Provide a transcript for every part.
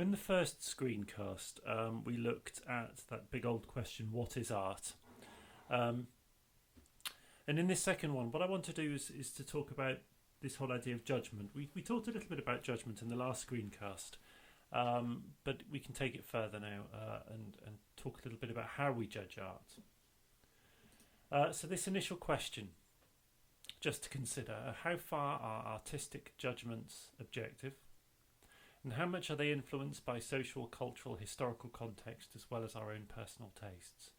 So in the first screencast, we looked at that big old question, what is art? Um, and in this second one, what I want to do is to talk about this whole idea of judgment. We talked a little bit about judgment in the last screencast, but we can take it further now and talk a little bit about how we judge art. So this initial question, just to consider, how far are artistic judgments objective? And how much are they influenced by social, cultural, historical context as well as our own personal tastes?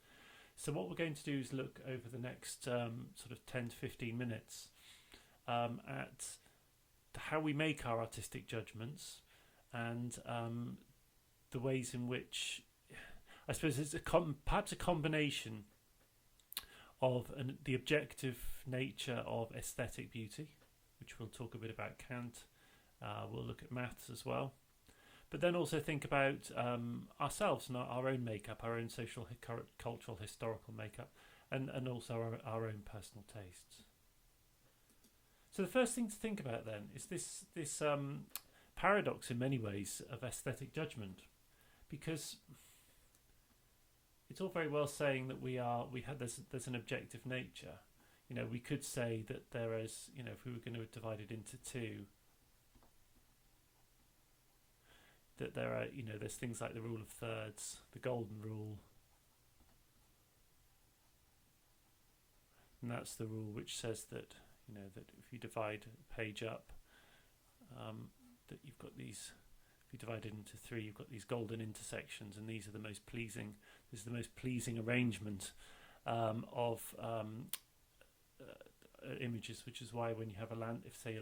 So what we're going to do is look over the next sort of 10 to 15 minutes at how we make our artistic judgments and the ways in which, I suppose it's perhaps a combination of the objective nature of aesthetic beauty, which we'll talk a bit about Kant. We'll look at maths as well, but then also think about ourselves and our own makeup, our own social, cultural, historical makeup, and also our own personal tastes. So the first thing to think about then is this paradox in many ways of aesthetic judgment, because it's all very well saying that there's an objective nature. You know, we could say that there is, you know, if we were going to divide it into two, that there are, you know, there's things like the rule of thirds, the golden rule, and that's the rule which says that, you know, that if you divide a page up, that you've got these. If you divide it into three, you've got these golden intersections, and these are the most pleasing. This is the most pleasing arrangement of images, which is why when you have a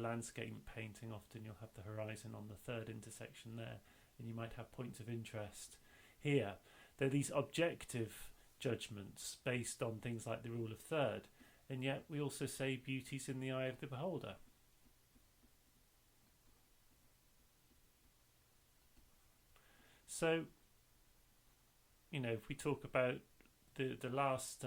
landscape painting, often you'll have the horizon on the third intersection there, and you might have points of interest here. There are these objective judgments based on things like the rule of third, and yet we also say beauty's in the eye of the beholder. So, you know, if we talk about the last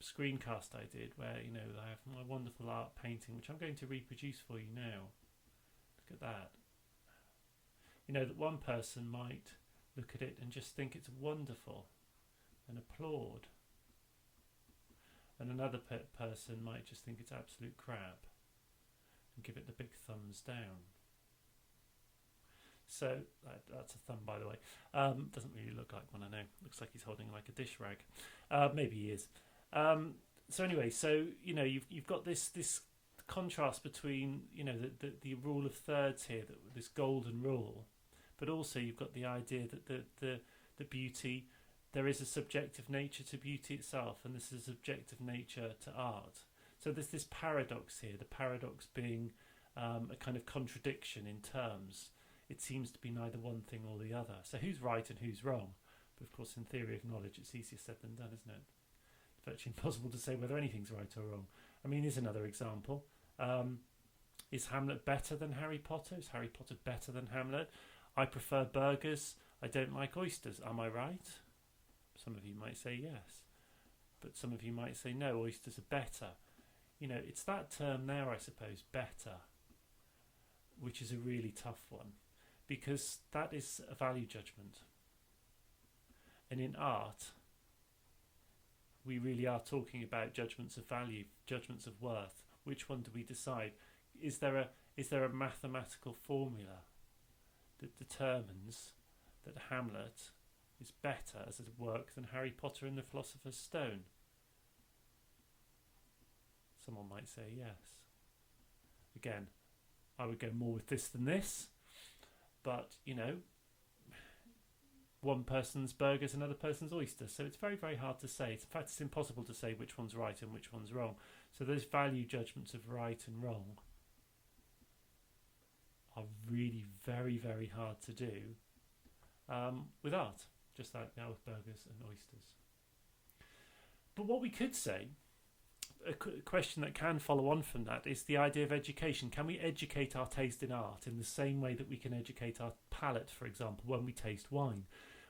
screencast I did, where, you know, I have my wonderful art painting, which I'm going to reproduce for you now. Look at that. You know, that one person might look at it and just think it's wonderful and applaud, and another person might just think it's absolute crap and give it the big thumbs down. So that's a thumb, by the way. Doesn't really look like one, I know. Looks like he's holding like a dish rag. Maybe he is. So anyway, so, you know, you've got this contrast between, you know, the rule of thirds here, this golden rule, but also you've got the idea that the beauty, there is a subjective nature to beauty itself, and this is a subjective nature to art. So there's this paradox here, the paradox being a kind of contradiction in terms. It seems to be neither one thing or the other. So who's right and who's wrong? But of course, in theory of knowledge, it's easier said than done, isn't it? It's virtually impossible to say whether anything's right or wrong. I mean, here's another example. Is Hamlet better than Harry Potter? Is Harry Potter better than Hamlet? I prefer burgers. I don't like oysters. Am I right? Some of you might say yes. But some of you might say no, oysters are better. You know, it's that term there, I suppose, better, which is a really tough one, because that is a value judgment. And in art, we really are talking about judgments of value, judgments of worth. Which one do we decide? Is there a mathematical formula that determines that Hamlet is better as a work than Harry Potter and the Philosopher's Stone? Someone might say yes. Again, I would go more with this than this, but, you know, one person's burgers, another person's oysters, so it's very, very hard to say. In fact, it's impossible to say which one's right and which one's wrong. So those value judgments of right and wrong are really very, very hard to do with art, just like now with burgers and oysters. But what we could say, a question that can follow on from that, is the idea of education. Can we educate our taste in art in the same way that we can educate our palate, for example, when we taste wine?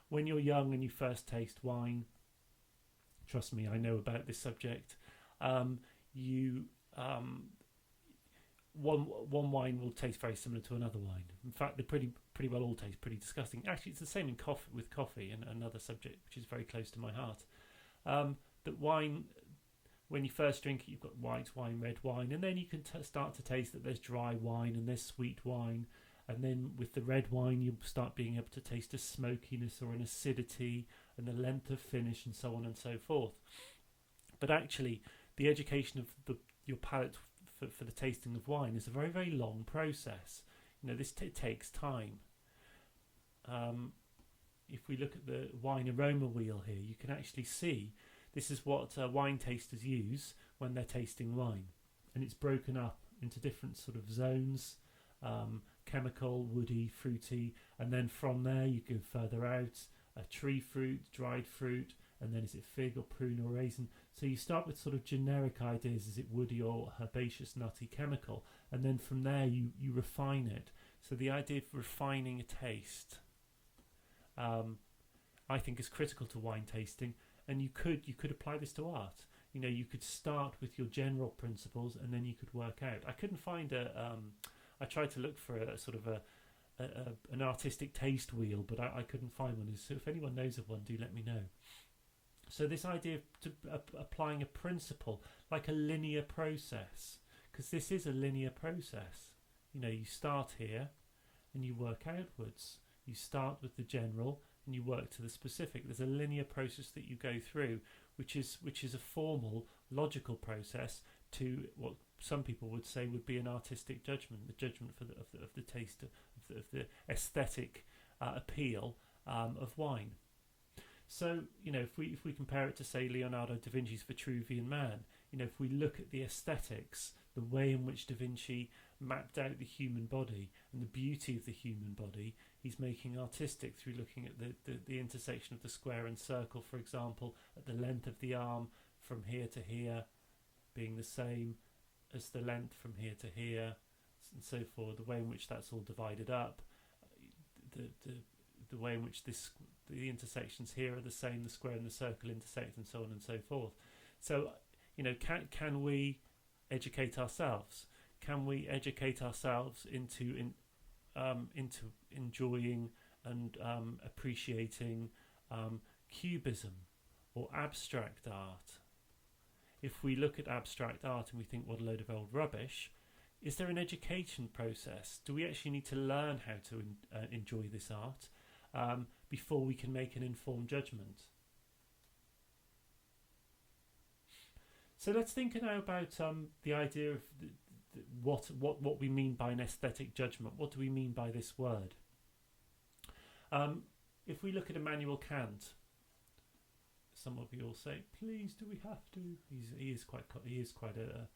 When you're young and you first taste wine, trust me, I know about this subject, you one wine will taste very similar to another wine. In fact, they pretty well all taste pretty disgusting. Actually, it's the same in coffee, and another subject which is very close to my heart. That wine, when you first drink it, you've got white wine, red wine, and then you can start to taste that there's dry wine and there's sweet wine. And then with the red wine, you start being able to taste a smokiness or an acidity and the length of finish and so on and so forth. But actually, the education of your palate for the tasting of wine is a very, very long process. This takes time. If we look at the wine aroma wheel here, you can actually see this is what wine tasters use when they're tasting wine. And it's broken up into different sort of zones. Chemical, woody, fruity, and then from there you go further out, tree fruit, dried fruit, and then is it fig or prune or raisin? So you start with sort of generic ideas, is it woody or herbaceous, nutty, chemical, and then from there you refine it. So the idea of refining a taste, I think, is critical to wine tasting, and you could apply this to art. You could start with your general principles, and then you could work out. I couldn't find I tried to look for a sort of an artistic taste wheel, but I couldn't find one. So if anyone knows of one, do let me know. So this idea of applying a principle, like a linear process, because this is a linear process. You start here and you work outwards. You start with the general and you work to the specific. There's a linear process that you go through, which is a formal, logical process to what some people would say would be an artistic judgment, the judgment of the taste of the aesthetic appeal of wine. So if we compare it to, say, Leonardo da Vinci's Vitruvian Man, if we look at the aesthetics, the way in which da Vinci mapped out the human body and the beauty of the human body, he's making artistic through looking at the intersection of the square and circle, for example, at the length of the arm from here to here being the same as the length from here to here, and so forth. The way in which that's all divided up, the way in which the intersections here are the same, the square and the circle intersect, and so on and so forth. So, can we educate ourselves? Can we educate ourselves into enjoying and appreciating cubism or abstract art? If we look at abstract art and we think, what a load of old rubbish, is there an education process? Do we actually need to learn how to enjoy this art before we can make an informed judgment? So let's think now about the idea of what we mean by an aesthetic judgment. What do we mean by this word? If we look at Immanuel Kant, some of you will say, "Please, do we have to?" He is quite a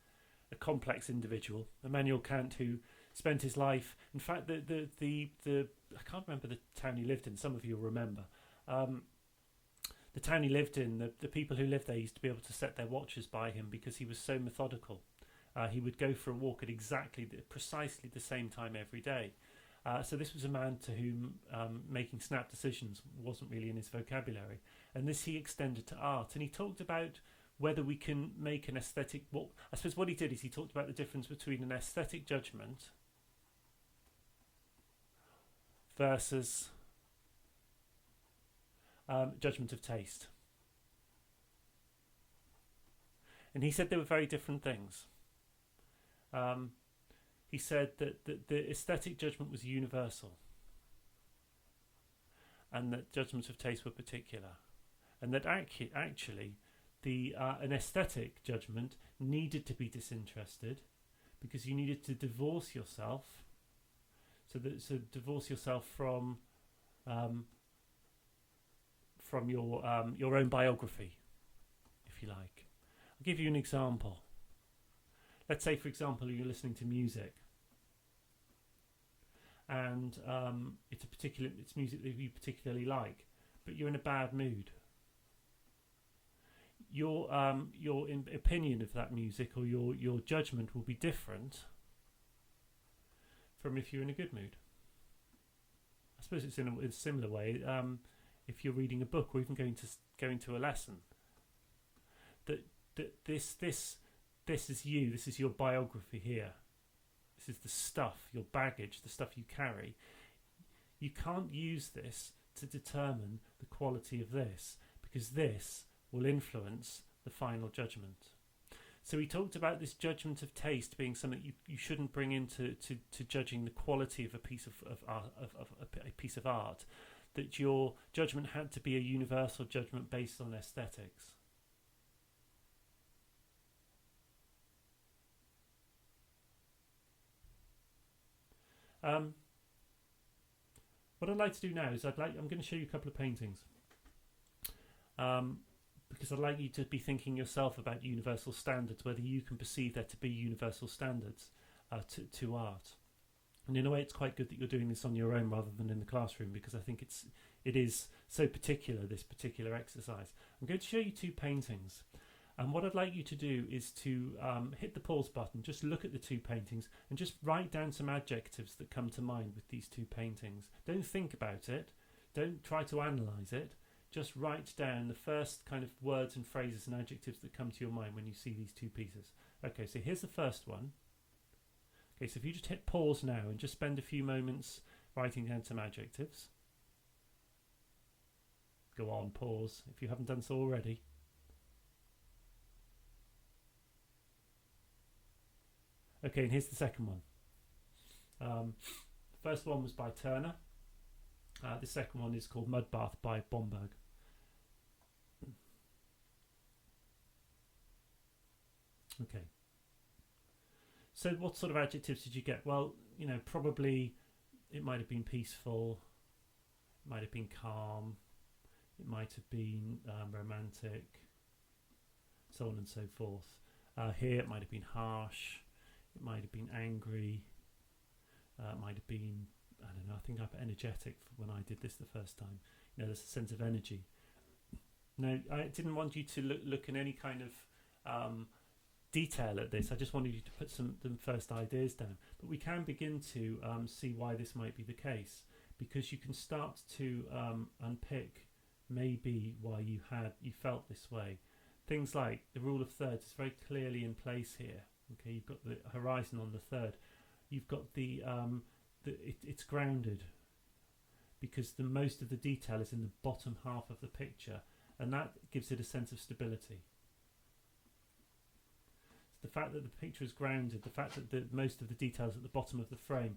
complex individual. Immanuel Kant, who spent his life. In fact, the I can't remember the town he lived in. Some of you will remember. The town he lived in, the people who lived there used to be able to set their watches by him because he was so methodical. He would go for a walk at precisely the same time every day. So this was a man to whom making snap decisions wasn't really in his vocabulary. And this he extended to art. And he talked about whether we can make an aesthetic... I suppose what he did is he talked about the difference between an aesthetic judgment versus judgment of taste. And he said they were very different things. He said that the aesthetic judgment was universal and that judgments of taste were particular, and that actually an aesthetic judgment needed to be disinterested because you needed to divorce yourself, so divorce yourself from your own biography, if you like. I'll give you an example. Let's say, for example, you're listening to music, and it's music that you particularly like, but you're in a bad mood. Your opinion of that music or your judgment will be different from if you're in a good mood. I suppose it's in a similar way. If you're reading a book or even going to a lesson, that this is you. This is your biography here. this is the stuff, your baggage, the stuff you carry. You can't use this to determine the quality of this, because this will influence the final judgment. So we talked about this judgment of taste being something you shouldn't bring into to judging the quality of a piece of a piece of art, that your judgment had to be a universal judgment based on aesthetics. What I'd like to do now is I'm going to show you a couple of paintings, because I'd like you to be thinking yourself about universal standards, whether you can perceive there to be universal standards to art. And in a way, it's quite good that you're doing this on your own rather than in the classroom, because I think it is so particular, this particular exercise. I'm going to show you two paintings. And what I'd like you to do is to hit the pause button, just look at the two paintings and just write down some adjectives that come to mind with these two paintings. Don't think about it. Don't try to analyse it. Just write down the first kind of words and phrases and adjectives that come to your mind when you see these two pieces. Okay, so here's the first one. Okay, so if you just hit pause now and just spend a few moments writing down some adjectives. Go on, pause if you haven't done so already. Okay, and here's the second one. The first one was by Turner. The second one is called Mud Bath by Bomberg. Okay. So what sort of adjectives did you get? Well, you know, probably it might have been peaceful, it might have been calm, it might have been romantic, so on and so forth. Here it might have been harsh, it might have been angry, it might have been, I don't know, I think I put energetic when I did this the first time. You know, there's a sense of energy. Now, I didn't want you to look in any kind of detail at this. I just wanted you to put some first ideas down. But we can begin to see why this might be the case, because you can start to unpick maybe why you felt this way. Things like the rule of thirds is very clearly in place here. Okay, you've got the horizon on the third. You've got it's grounded because the most of the detail is in the bottom half of the picture, and that gives it a sense of stability. The fact that the picture is grounded, the fact that most of the details at the bottom of the frame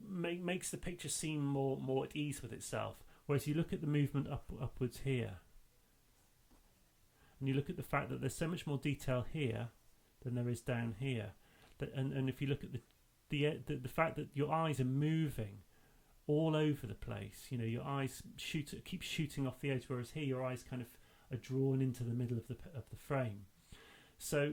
makes the picture seem more at ease with itself. Whereas you look at the movement upwards here, and you look at the fact that there's so much more detail here than there is down here. And if you look at the fact that your eyes are moving all over the place, you know, your eyes keep shooting off the edge, whereas here your eyes kind of are drawn into the middle of the frame. So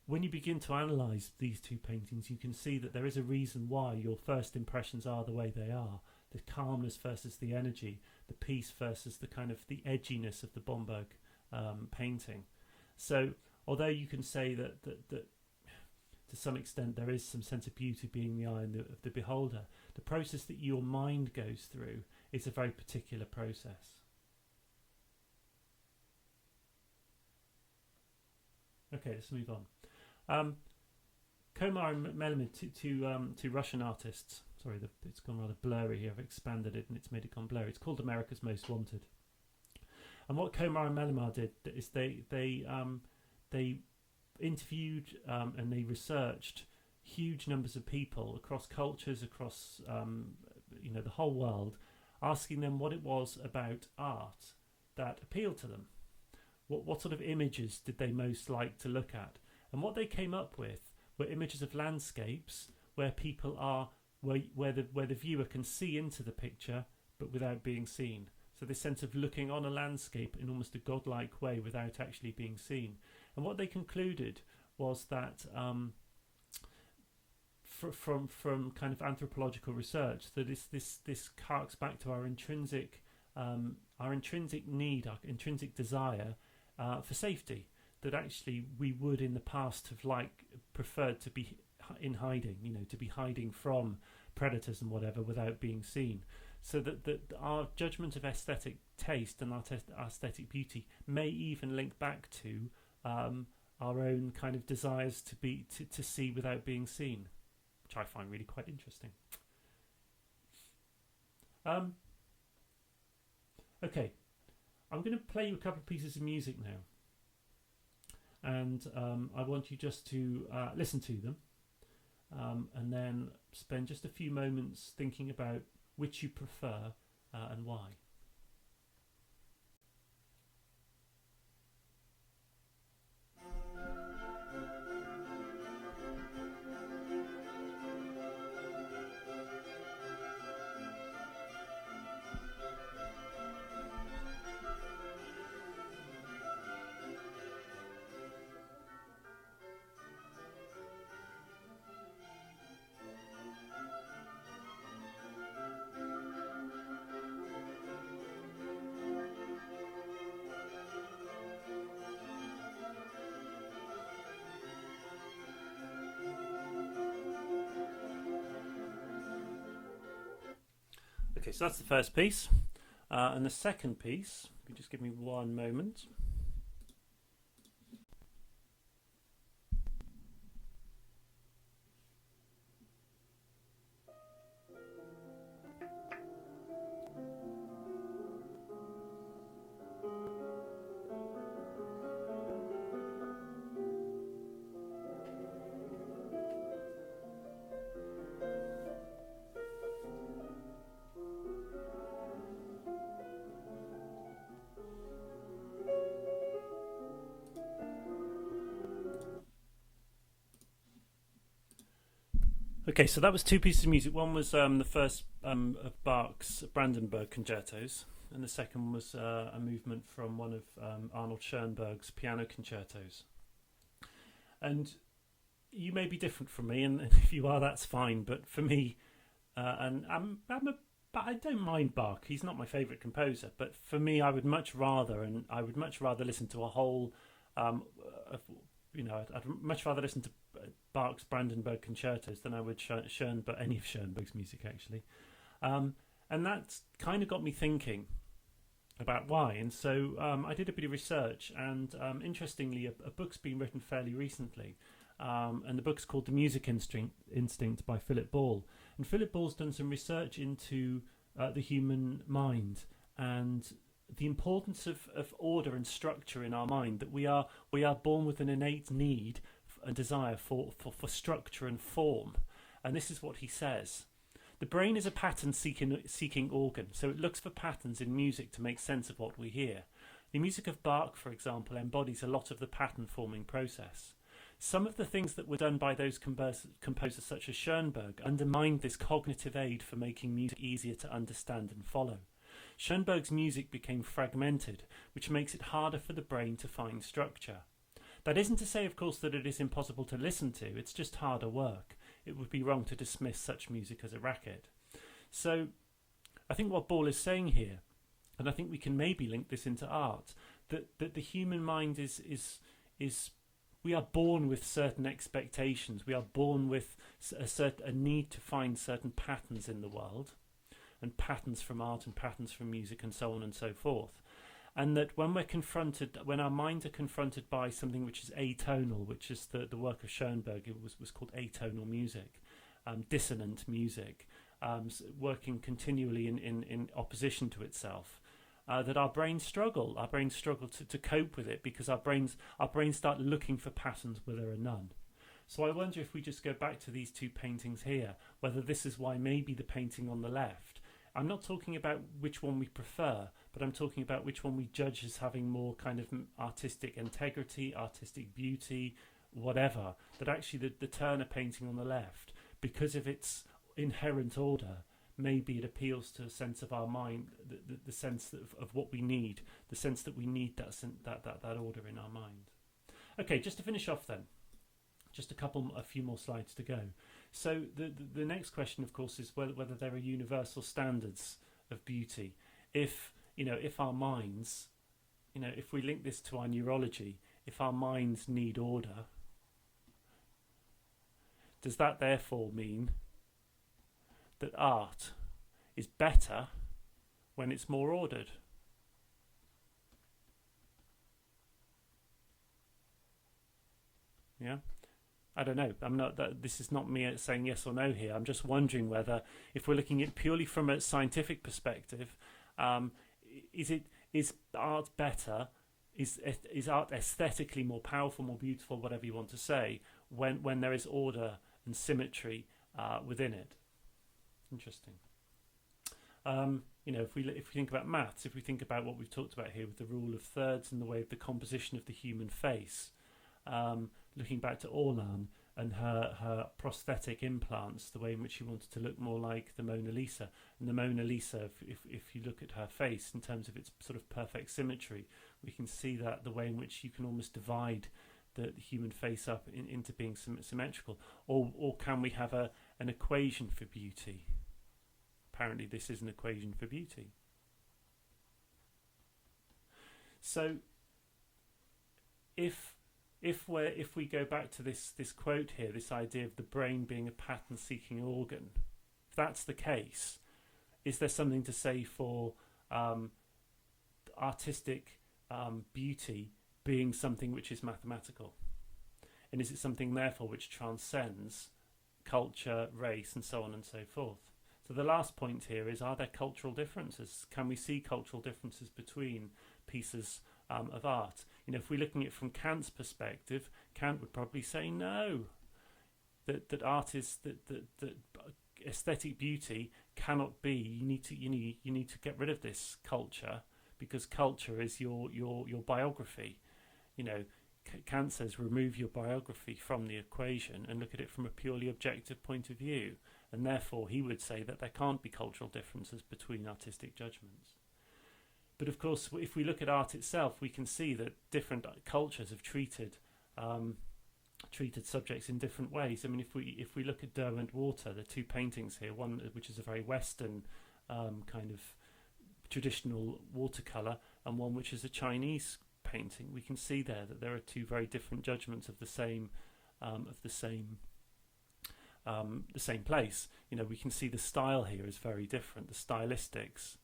when you begin to analyse these two paintings, you can see that there is a reason why your first impressions are the way they are. The calmness versus the energy, the peace versus the kind of the edginess of the Bomberg painting. So although you can say that to some extent there is some sense of beauty being the eye of the beholder, the process that your mind goes through is a very particular process. Okay, let's move on. Komar and Melamed, two Russian artists. Sorry, it's gone rather blurry here. I've expanded it and it's made it gone blurry. It's called America's Most Wanted. And what Komar and Melamed did is they interviewed and they researched huge numbers of people across cultures, across the whole world, asking them what it was about art that appealed to them. What sort of images did they most like to look at? And what they came up with were images of landscapes where people are, where the viewer can see into the picture but without being seen. So this sense of looking on a landscape in almost a godlike way without actually being seen. And what they concluded was that from kind of anthropological research, that this harks back to our intrinsic need, our intrinsic desire for safety, that actually we would in the past have preferred to be in hiding, to be hiding from predators and whatever without being seen. So that our judgment of aesthetic taste and our aesthetic beauty may even link back to our own kind of desires to see without being seen, which I find really quite interesting. Okay, I'm going to play you a couple of pieces of music now, and I want you just to listen to them, and then spend just a few moments thinking about which you prefer and why. Okay, so that's the first piece. And the second piece, if you just give me one moment. Okay, so that was two pieces of music. One was the first of Bach's Brandenburg concertos, and the second was a movement from one of Arnold Schoenberg's piano concertos. And you may be different from me, and if you are, that's fine. But for me, and but I don't mind Bach. He's not my favourite composer, but for me, I would much rather listen to a whole. I'd much rather listen to Bach's Brandenburg concertos than I would any of Schoenberg's music, actually. And that's kind of got me thinking about why. And so I did a bit of research, and interestingly, a book's been written fairly recently. And the book's called The Music Instinct by Philip Ball. And Philip Ball's done some research into the human mind and the importance of order and structure in our mind, that we are born with an innate need and desire for structure and form. And this is what he says. The brain is a pattern-seeking organ, so it looks for patterns in music to make sense of what we hear. The music of Bach, for example, embodies a lot of the pattern-forming process. Some of the things that were done by those composers such as Schoenberg undermined this cognitive aid for making music easier to understand and follow. Schoenberg's music became fragmented, which makes it harder for the brain to find structure. That isn't to say, of course, that it is impossible to listen to, it's just harder work. It would be wrong to dismiss such music as a racket. So, I think what Ball is saying here, and I think we can maybe link this into art, that the human mind is we are born with certain expectations. We are born with a need to find certain patterns in the world, and patterns from art and patterns from music and so on and so forth. And that when our minds are confronted by something which is atonal, which is the work of Schoenberg, it was called atonal music, dissonant music, working continually in opposition to itself, that our brains struggle to cope with it, because our brains start looking for patterns where there are none. So I wonder if we just go back to these two paintings here, whether this is why maybe the painting on the left, I'm not talking about which one we prefer, but I'm talking about which one we judge as having more kind of artistic integrity, artistic beauty, whatever, that actually the Turner painting on the left, because of its inherent order, maybe it appeals to a sense of our mind, the sense of what we need, the sense that we need that order in our mind. Okay, just to finish off then, just a few more slides to go. So the next question, of course, is whether there are universal standards of beauty. If our minds, if we link this to our neurology, if our minds need order, does that therefore mean that art is better when it's more ordered? Yeah, I don't know. I'm not. This is not me saying yes or no here. I'm just wondering whether, if we're looking at purely from a scientific perspective, is art better? Is art aesthetically more powerful, more beautiful, whatever you want to say, when there is order and symmetry within it? Interesting. If we think about maths, if we think about what we've talked about here with the rule of thirds and the way of the composition of the human face, looking back to Orlan and her prosthetic implants, the way in which she wanted to look more like the Mona Lisa. And the Mona Lisa, if you look at her face in terms of its sort of perfect symmetry, we can see that the way in which you can almost divide the human face up into being symmetrical. Or can we have an equation for beauty? Apparently this is an equation for beauty. So if we go back to this quote here, this idea of the brain being a pattern-seeking organ, if that's the case, is there something to say for artistic beauty being something which is mathematical? And is it something, therefore, which transcends culture, race, and so on and so forth? So the last point here is, are there cultural differences? Can we see cultural differences between pieces of art? If we're looking at it from Kant's perspective, Kant would probably say no. That art is that aesthetic beauty cannot be. You need to get rid of this culture, because culture is your biography. Kant says remove your biography from the equation and look at it from a purely objective point of view, and therefore he would say that there can't be cultural differences between artistic judgments. But of course, if we look at art itself, we can see that different cultures have treated subjects in different ways. I mean, if we look at Derwent Water, the two paintings here, one which is a very Western kind of traditional watercolor, and one which is a Chinese painting, we can see there that there are two very different judgments of the same place. We can see the style here is very different. The stylistics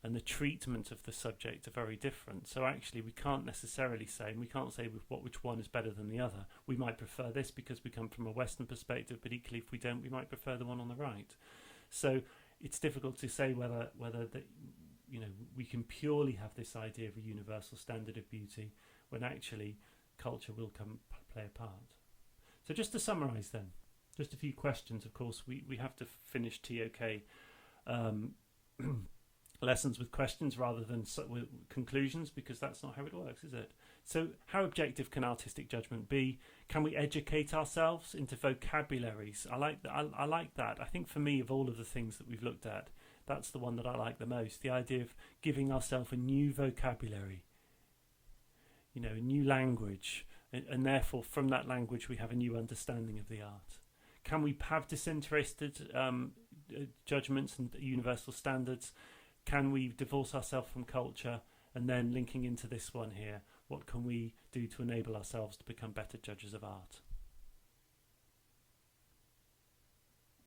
and the treatment of the subject are very different. So actually we can't necessarily say, and we can't say which one is better than the other. We might prefer this because we come from a Western perspective, but equally if we don't, we might prefer the one on the right. So it's difficult to say whether we can purely have this idea of a universal standard of beauty when actually culture will play a part. So just to summarise then, just a few questions. Of course, we have to finish TOK lessons with questions rather than with conclusions, because that's not how it works, is it? So how objective can artistic judgment be? Can we educate ourselves into vocabularies? I like that. I think for me, of all of the things that we've looked at, that's the one that I like the most. The idea of giving ourselves a new vocabulary, a new language, and therefore from that language we have a new understanding of the art. Can we have disinterested judgments and universal standards? Can we divorce ourselves from culture? And then linking into this one here, what can we do to enable ourselves to become better judges of art?